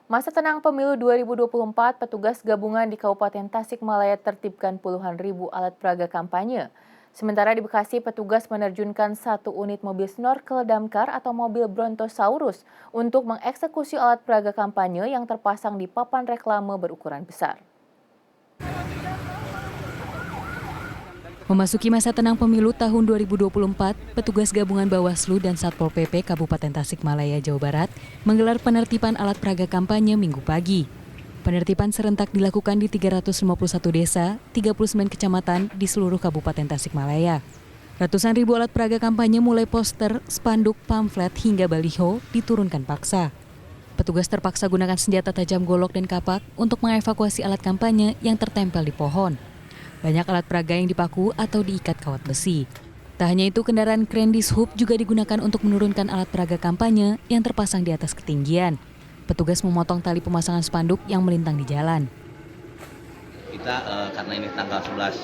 Masa tenang pemilu 2024, petugas gabungan di Kabupaten Tasikmalaya tertibkan puluhan ribu alat peraga kampanye. Sementara di Bekasi, petugas menerjunkan 1 unit mobil snorkel damkar atau mobil Brontosaurus untuk mengeksekusi alat peraga kampanye yang terpasang di papan reklame berukuran besar. Memasuki masa tenang pemilu tahun 2024, petugas gabungan Bawaslu dan Satpol PP Kabupaten Tasikmalaya, Jawa Barat menggelar penertiban alat peraga kampanye Minggu pagi. Penertiban serentak dilakukan di 351 desa, 39 kecamatan di seluruh Kabupaten Tasikmalaya. Ratusan ribu alat peraga kampanye mulai poster, spanduk, pamflet hingga baliho diturunkan paksa. Petugas terpaksa gunakan senjata tajam golok dan kapak untuk mengevakuasi alat kampanye yang tertempel di pohon. Banyak alat peraga yang dipaku atau diikat kawat besi. Tak hanya itu, kendaraan kren dishub juga digunakan untuk menurunkan alat peraga kampanye yang terpasang di atas ketinggian. Petugas memotong tali pemasangan spanduk yang melintang di jalan. Kita karena ini tanggal 11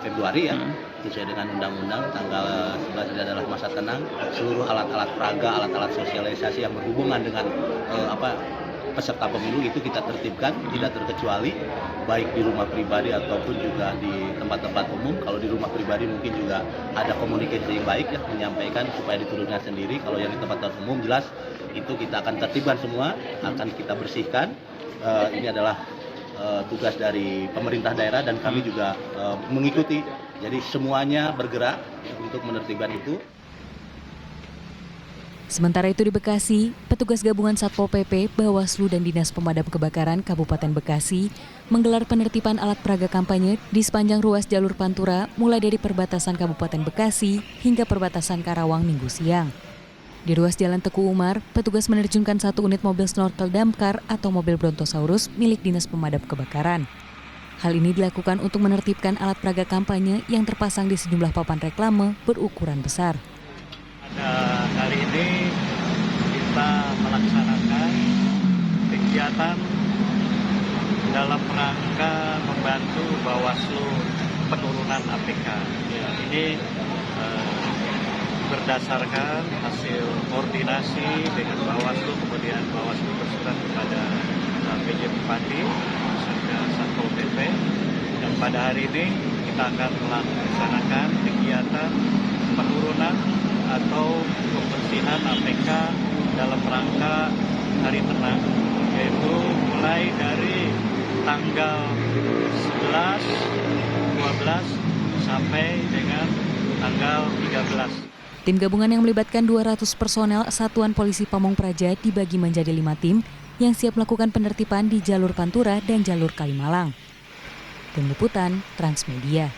Februari ya, sesuai dengan undang-undang tanggal 11 ini adalah masa tenang, seluruh alat-alat peraga, alat-alat sosialisasi yang berhubungan dengan peserta pemilu itu kita tertibkan, tidak terkecuali baik di rumah pribadi ataupun juga di tempat-tempat umum. Kalau di rumah pribadi mungkin juga ada komunikasi yang baik ya, menyampaikan supaya diturunkan sendiri. Kalau yang di tempat umum jelas itu kita akan tertibkan semua, akan kita bersihkan. Ini adalah tugas dari pemerintah daerah dan kami juga mengikuti. Jadi semuanya bergerak untuk menertibkan itu. Sementara itu di Bekasi, petugas gabungan Satpol PP, Bawaslu dan Dinas Pemadam Kebakaran Kabupaten Bekasi menggelar penertiban alat peraga kampanye di sepanjang ruas jalur Pantura mulai dari perbatasan Kabupaten Bekasi hingga perbatasan Karawang Minggu siang. Di ruas Jalan Teguh Umar, petugas menerjunkan 1 unit mobil snorkel damkar atau mobil Brontosaurus milik Dinas Pemadam Kebakaran. Hal ini dilakukan untuk menertibkan alat peraga kampanye yang terpasang di sejumlah papan reklame berukuran besar. Kali ini kita melaksanakan kegiatan dalam rangka membantu Bawaslu penurunan APK. Ini berdasarkan hasil koordinasi dengan Bawaslu, kemudian Bawaslu bersurat kepada PJ Bupati, Satpol PP, dan pada hari ini kita akan melaksanakan kegiatan penurunan atau pembersihan APK dalam rangka hari tenang, yaitu mulai dari tanggal 11, 12 sampai dengan tanggal 13. Tim gabungan yang melibatkan 200 personel Satuan Polisi Pamong Praja dibagi menjadi 5 tim yang siap melakukan penertiban di jalur Pantura dan jalur Kalimalang. Tim Liputan Transmedia.